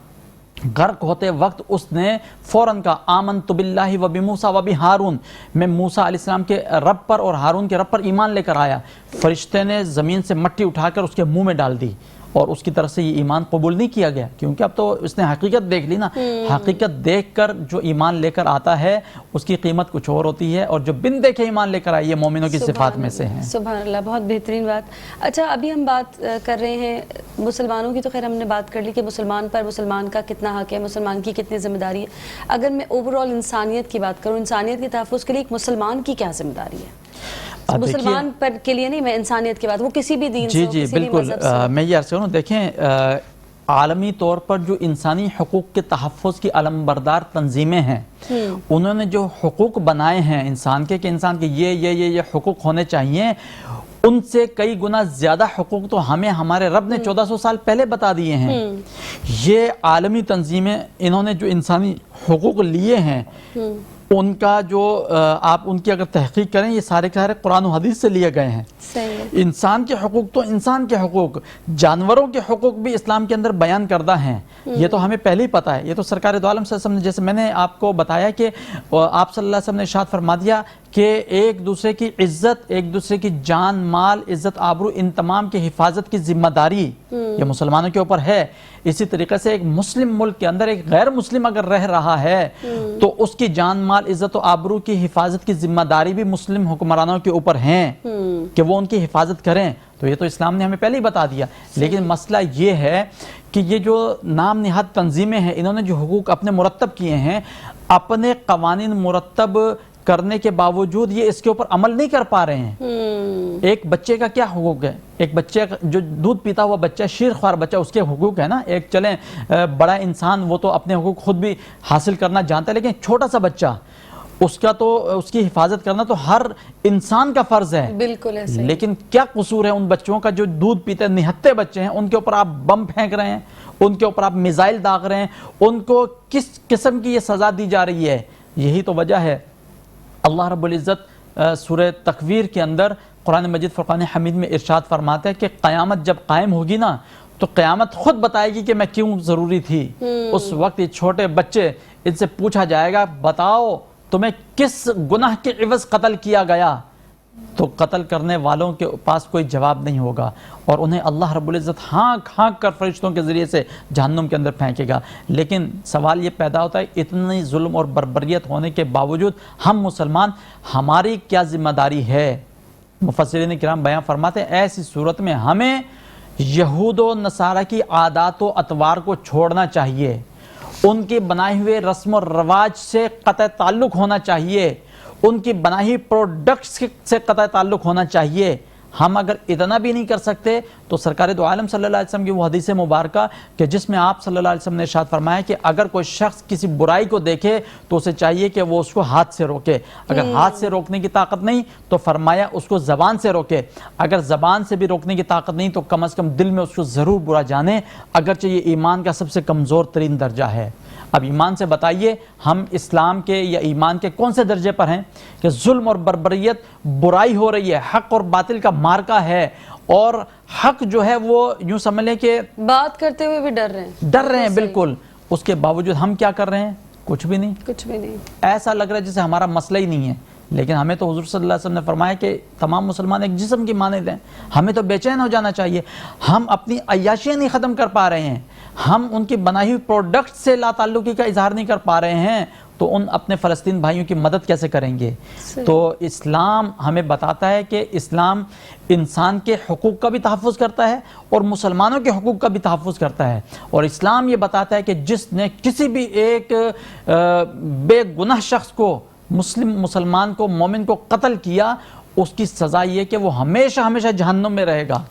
غرق ہوتے وقت اس نے فوراً کہا آمنت باللہ و بموسیٰ و بہارون، میں موسیٰ علیہ السلام کے رب پر اور ہارون کے رب پر ایمان لے کر آیا۔ فرشتے نے زمین سے مٹی اٹھا کر اس کے منہ میں ڈال دی اور اس کی طرف سے یہ ایمان قبول نہیں کیا گیا، کیونکہ اب تو اس نے حقیقت دیکھ لی نا۔ حقیقت دیکھ کر جو ایمان لے کر آتا ہے اس کی قیمت کچھ اور ہوتی ہے، اور جو بن دیکھے ایمان لے کر آئے یہ مومنوں کی صفات میں سے ہیں۔ سبحان اللہ، بہت بہترین بات۔ اچھا ابھی ہم بات کر رہے ہیں مسلمانوں کی، تو خیر ہم نے بات کر لی کہ مسلمان پر مسلمان کا کتنا حق ہے، مسلمان کی کتنی ذمہ داری ہے۔ اگر میں اوور آل انسانیت کی بات کروں، انسانیت کے تحفظ کے لیے ایک مسلمان کی کیا ذمہ داری ہے؟ مسلمان پر کے لیے نہیں، میں انسانیت کی بات، وہ کسی بھی دین سے ہو، کسی بھی مذہب سے ہو۔ میں یہ عرض کروں، دیکھیں عالمی طور پر جو انسانی حقوق کے تحفظ کی علمبردار تنظیمیں ہیں، انہوں نے جو حقوق بنائے ہیں انسان کے، کہ انسان کے یہ حقوق ہونے چاہیے، ان سے کئی گنا زیادہ حقوق تو ہمیں ہمارے رب نے 1400 سال پہلے بتا دیے ہیں۔ یہ عالمی تنظیمیں انہوں نے جو انسانی حقوق لیے ہیں، ان کا جو آپ ان کی اگر تحقیق کریں، یہ سارے کے سارے قرآن و حدیث سے لیے گئے ہیں۔ انسان کے حقوق تو انسان کے حقوق، جانوروں کے حقوق بھی اسلام کے اندر بیان کردہ ہیں، یہ تو ہمیں پہلے ہی پتہ ہے۔ یہ تو سرکار دو عالم صلی اللہ علیہ وسلم نے، جیسے میں نے آپ کو بتایا کہ آپ صلی اللہ علیہ وسلم نے ارشاد فرما دیا کہ ایک دوسرے کی عزت، ایک دوسرے کی جان مال، عزت آبرو، ان تمام کی حفاظت کی ذمہ داری یہ مسلمانوں کے اوپر ہے۔ اسی طریقے سے ایک مسلم ملک کے اندر ایک غیر مسلم اگر رہ رہا ہے تو اس کی جان مال، عزت و آبرو کی حفاظت کی ذمہ داری بھی مسلم حکمرانوں کے اوپر ہیں کہ وہ ان کی حفاظت کریں۔ تو یہ تو اسلام نے ہمیں پہلے ہی بتا دیا۔ لیکن مسئلہ یہ ہے کہ یہ جو نام نہاد تنظیمیں ہیں، انہوں نے جو حقوق اپنے مرتب کیے ہیں، اپنے قوانین مرتب کرنے کے باوجود یہ اس کے اوپر عمل نہیں کر پا رہے ہیں۔ ایک بچے کا کیا حقوق ہے؟ ایک بچے جو دودھ پیتا ہوا بچہ، شیر خوار بچہ، اس کے حقوق ہے نا۔ ایک چلیں بڑا انسان وہ تو اپنے حقوق خود بھی حاصل کرنا جانتا ہے، لیکن چھوٹا سا بچہ، اس کا تو اس کی حفاظت کرنا تو ہر انسان کا فرض ہے۔ بالکل ایسے۔ لیکن کیا قصور ہے ان بچوں کا جو دودھ پیتے نہتے بچے ہیں، ان کے اوپر آپ بم پھینک رہے ہیں، ان کے اوپر آپ میزائل داغ رہے ہیں، ان کو کس قسم کی یہ سزا دی جا رہی ہے؟ یہی تو وجہ ہے۔ اللہ رب العزت سورہ تکویر کے اندر قرآن مجید فرقان حمید میں ارشاد فرماتا ہے کہ قیامت جب قائم ہوگی نا تو قیامت خود بتائے گی کہ میں کیوں ضروری تھی۔ اس وقت یہ چھوٹے بچے، ان سے پوچھا جائے گا بتاؤ تمہیں کس گناہ کے عوض قتل کیا گیا؟ تو قتل کرنے والوں کے پاس کوئی جواب نہیں ہوگا، اور انہیں اللہ رب العزت ہانک ہانک کر فرشتوں کے ذریعے سے جہنم کے اندر پھینکے گا۔ لیکن سوال یہ پیدا ہوتا ہے، اتنی ظلم اور بربریت ہونے کے باوجود ہم مسلمان، ہماری کیا ذمہ داری ہے؟ مفسرین کرام بیان فرماتے ہیں ایسی صورت میں ہمیں یہود و نصارہ کی عادات و اطوار کو چھوڑنا چاہیے، ان کے بنائے ہوئے رسم و رواج سے قطع تعلق ہونا چاہیے، ان کی بنائی پروڈکٹس سے قطع تعلق ہونا چاہیے۔ ہم اگر اتنا بھی نہیں کر سکتے تو سرکار دو عالم صلی اللہ علیہ وسلم کی وہ حدیث مبارکہ کہ جس میں آپ صلی اللہ علیہ وسلم نے ارشاد فرمایا کہ اگر کوئی شخص کسی برائی کو دیکھے تو اسے چاہیے کہ وہ اس کو ہاتھ سے روکے، اگر ہاتھ سے روکنے کی طاقت نہیں تو فرمایا اس کو زبان سے روکے، اگر زبان سے بھی روکنے کی طاقت نہیں تو کم از کم دل میں اس کو ضرور برا جانے، اگرچہ یہ ایمان کا سب سے کمزور ترین درجہ ہے۔ اب ایمان سے بتائیے ہم اسلام کے یا ایمان کے کون سے درجے پر ہیں کہ ظلم اور بربریت، برائی ہو رہی ہے، حق اور باطل کا مارکا ہے، اور حق جو ہے وہ یوں سمجھ لیں کہ بات کرتے ہوئے بھی ڈر رہے ہیں بالکل، اس کے باوجود ہم کیا کر رہے ہیں؟ کچھ بھی نہیں۔ ایسا لگ رہا ہے جیسے ہمارا مسئلہ ہی نہیں ہے، لیکن ہمیں تو حضور صلی اللہ علیہ وسلم نے فرمایا کہ تمام مسلمان ایک جسم کی مانند ہیں، ہمیں تو بے چین ہو جانا چاہیے۔ ہم اپنی عیاشیاں نہیں ختم کر پا رہے ہیں، ہم ان کی بنائی ہوئی پروڈکٹ سے لا تعلقی کا اظہار نہیں کر پا رہے ہیں، تو ان اپنے فلسطین بھائیوں کی مدد کیسے کریں گے؟ تو اسلام ہمیں بتاتا ہے کہ اسلام انسان کے حقوق کا بھی تحفظ کرتا ہے اور مسلمانوں کے حقوق کا بھی تحفظ کرتا ہے، اور اسلام یہ بتاتا ہے کہ جس نے کسی بھی ایک بے گناہ شخص کو، مسلمان کو، مومن کو قتل کیا، اس کی سزا یہ کہ وہ ہمیشہ ہمیشہ جہنم میں رہے گا،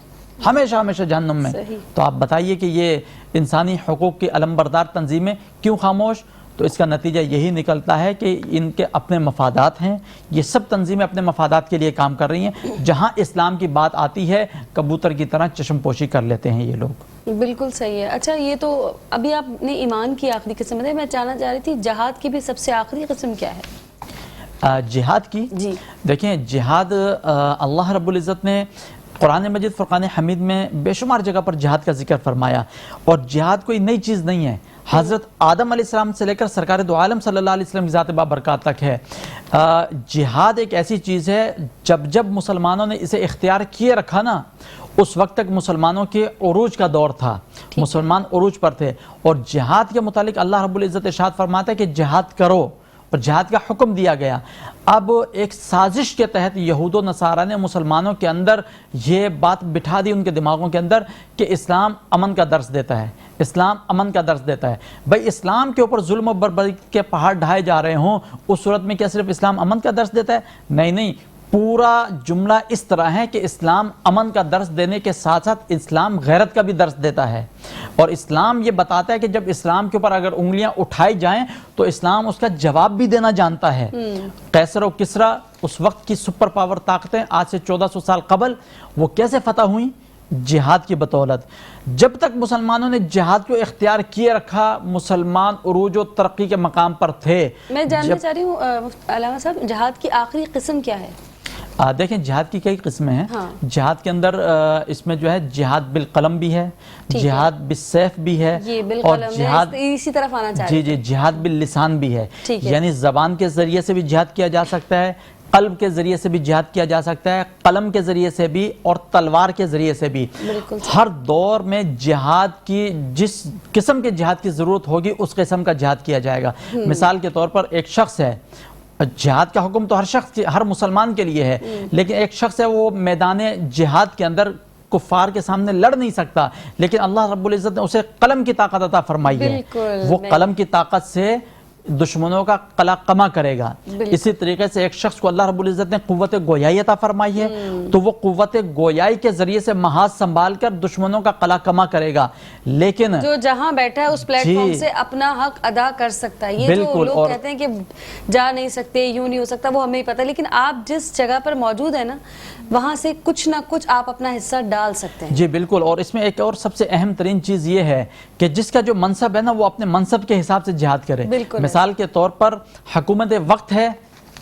ہمیشہ جہنم میں۔ تو آپ بتائیے کہ یہ انسانی حقوق کی علمبردار تنظیمیں کیوں خاموش؟ تو اس کا نتیجہ یہی نکلتا ہے کہ ان کے اپنے مفادات ہیں، یہ سب تنظیمیں اپنے مفادات کے لیے کام کر رہی ہیں، جہاں اسلام کی بات آتی ہے کبوتر کی طرح چشم پوشی کر لیتے ہیں یہ لوگ۔ بالکل صحیح ہے۔ اچھا یہ تو ابھی آپ نے ایمان کی آخری قسم ہے، میں جاننا چاہ رہی تھی جہاد کی بھی سب سے آخری قسم کیا ہے؟ جہاد کی دیکھیں، جہاد اللہ رب العزت نے قرآن مجید فرقان حمید میں بے شمار جگہ پر جہاد کا ذکر فرمایا، اور جہاد کوئی نئی چیز نہیں ہے۔ حضرت آدم علیہ السلام سے لے کر سرکار دو عالم صلی اللہ علیہ وسلم کی ذات بابرکات تک ہے۔ جہاد ایک ایسی چیز ہے جب مسلمانوں نے اسے اختیار کیے رکھا نا، اس وقت تک مسلمانوں کے عروج کا دور تھا، مسلمان عروج پر تھے۔ اور جہاد کے متعلق اللہ رب العزت ارشاد فرماتا ہے کہ جہاد کرو، اور جہاد کا حکم دیا گیا۔ اب ایک سازش کے تحت یہود و نصارہ نے مسلمانوں کے اندر یہ بات بٹھا دی ان کے دماغوں کے اندر کہ اسلام امن کا درس دیتا ہے، اسلام امن کا درس دیتا ہے۔ بھئی اسلام کے اوپر ظلم و بربری کے پہاڑ ڈھائے جا رہے ہوں، اس صورت میں کیا صرف اسلام امن کا درس دیتا ہے؟ نہیں، پورا جملہ اس طرح ہے کہ اسلام امن کا درس دینے کے ساتھ ساتھ اسلام غیرت کا بھی درس دیتا ہے، اور اسلام یہ بتاتا ہے کہ جب اسلام کے اوپر اگر انگلیاں اٹھائی جائیں تو اسلام اس کا جواب بھی دینا جانتا ہے۔ قیصر و کسریٰ اس وقت کی سپر پاور طاقتیں آج سے 1400 سال قبل وہ کیسے فتح ہوئیں؟ جہاد کی بدولت۔ جب تک مسلمانوں نے جہاد کو اختیار کیے رکھا، مسلمان عروج و ترقی کے مقام پر تھے۔ میں جاننا چاہ رہی ہوں علامہ صاحب، جہاد کی آخری قسم کیا ہے؟ دیکھیں جہاد کی کئی قسمیں ہیں۔ جہاد کے اندر اس میں جو ہے جہاد بالقلم بھی ہے، جہاد بالسیف بھی ہے، اور جہاد اسی طرف آنا چاہ رہے جی جہاد باللسان بھی ہے، یعنی زبان کے ذریعے سے بھی جہاد کیا جا سکتا ہے، قلب کے ذریعے سے بھی جہاد کیا جا سکتا ہے، قلم کے ذریعے سے بھی اور تلوار کے ذریعے سے بھی۔ ہر دور میں جہاد کی جس قسم کے جہاد کی ضرورت ہوگی اس قسم کا جہاد کیا جائے گا۔ مثال کے طور پر ایک شخص ہے، جہاد کا حکم تو ہر مسلمان کے لیے ہے، لیکن ایک شخص ہے وہ میدان جہاد کے اندر کفار کے سامنے لڑ نہیں سکتا، لیکن اللہ رب العزت نے اسے قلم کی طاقت عطا فرمائی ہے، وہ قلم کی طاقت سے دشمنوں کا قلع قمع کرے گا۔ اسی طریقے سے ایک شخص کو اللہ رب العزت نے قوت گویائی عطا فرمائی ہے، تو وہ قوت گویائی کے ذریعے سے محاذ سنبھال کر دشمنوں کا قلع قمع کرے گا۔ لیکن جو جہاں بیٹھا ہے اس پلیٹ فارم سے اپنا حق ادا کر سکتا ہے۔ یہ جو لوگ کہتے ہیں کہ جا نہیں سکتے، یوں نہیں ہو سکتا، وہ ہمیں ہی پتہ، لیکن آپ جس جگہ پر موجود ہیں نا، وہاں سے کچھ نہ کچھ آپ اپنا حصہ ڈال سکتے ہیں۔ جی بالکل، اور اس میں ایک اور سب سے اہم ترین چیز یہ ہے کہ جس کا جو منصب ہے نا، وہ اپنے منصب کے حساب سے جہاد کرے۔ مثال کے طور پر حکومت وقت ہے،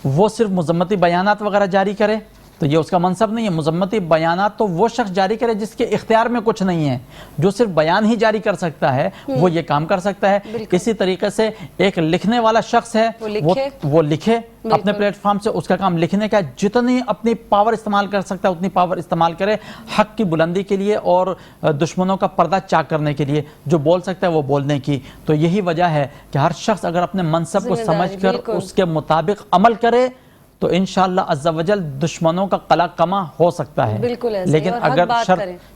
وہ صرف مذمتی بیانات وغیرہ جاری کرے تو یہ اس کا منصب نہیں ہے۔ مذمتی بیانات تو وہ شخص جاری کرے جس کے اختیار میں کچھ نہیں ہے، جو صرف بیان ہی جاری کر سکتا ہے، وہ یہ کام کر سکتا ہے۔ اسی طریقے سے ایک لکھنے والا شخص ہے، وہ لکھے اپنے پلیٹ فارم سے، اس کا کام لکھنے کا، جتنی اپنی پاور استعمال کر سکتا ہے اتنی پاور استعمال کرے حق کی بلندی کے لیے اور دشمنوں کا پردہ چاک کرنے کے لیے، جو بول سکتا ہے وہ بولنے کی۔ تو یہی وجہ ہے کہ ہر شخص اگر اپنے منصب کو سمجھ کر اس کے مطابق عمل کرے تو انشاءاللہ عز و جل دشمنوں کا قلع قمع ہو سکتا ہے۔ لیکن اگر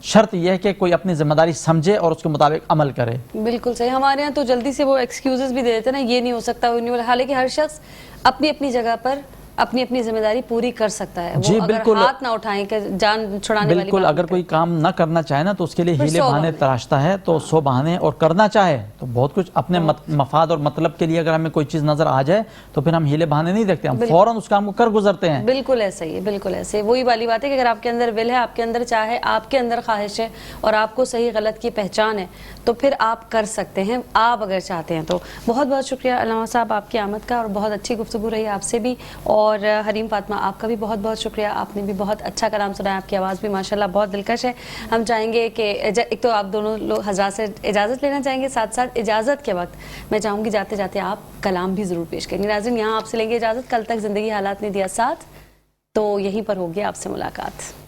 شرط یہ ہے کہ کوئی اپنی ذمہ داری سمجھے اور اس کے مطابق عمل کرے۔ بالکل صحیح۔ ہمارے ہاں تو جلدی سے وہ ایکسکیوزز بھی دے دیتے ہیں نا، یہ نہیں ہو سکتا، وہ نہیں ہو، حالانکہ ہر شخص اپنی اپنی جگہ پر اپنی اپنی ذمہ داری پوری کر سکتا ہے۔ جی بالکل، ہاتھ نہ اٹھائیں کہ جان چھڑانے والی بالکل، اگر کوئی کام نہ کرنا چاہے نا تو اس کے لیے ہیلے بہانے تراشتا ہے، تو 100 بہانے، اور کرنا چاہے تو بہت کچھ اپنے مفاد اور مطلب کے لیے اگر ہمیں کوئی چیز نظر آ جائے تو پھر ہم ہیلے بہانے نہیں دیکھتے، ہم فوراً اس کام کو کر گزرتے ہیں۔ بالکل ایسا ہی ہے، بالکل ایسے وہی والی بات ہے کہ اگر آپ کے اندر ول ہے، آپ کے اندر چاہے، آپ کے اندر خواہش ہے اور آپ کو صحیح غلط کی پہچان ہے تو پھر آپ کر سکتے ہیں، آپ اگر چاہتے ہیں تو۔ بہت بہت شکریہ علامہ صاحب آپ کی آمد کا، اور بہت اچھی گفتگو رہی آپ سے بھی، اور حریم فاطمہ آپ کا بھی بہت بہت شکریہ، آپ نے بھی بہت اچھا کلام سنایا، آپ کی آواز بھی ماشاءاللہ بہت دلکش ہے۔ ہم چاہیں گے کہ ایک تو آپ دونوں لوگ حضرات سے اجازت لینا چاہیں گے، ساتھ ساتھ اجازت کے وقت میں چاہوں گی جاتے جاتے آپ کلام بھی ضرور پیش کریں گے۔ ناظرین یہاں آپ سے لیں گے اجازت، کل تک زندگی حالات نے دیا ساتھ، تو یہیں پر ہوگی آپ سے ملاقات۔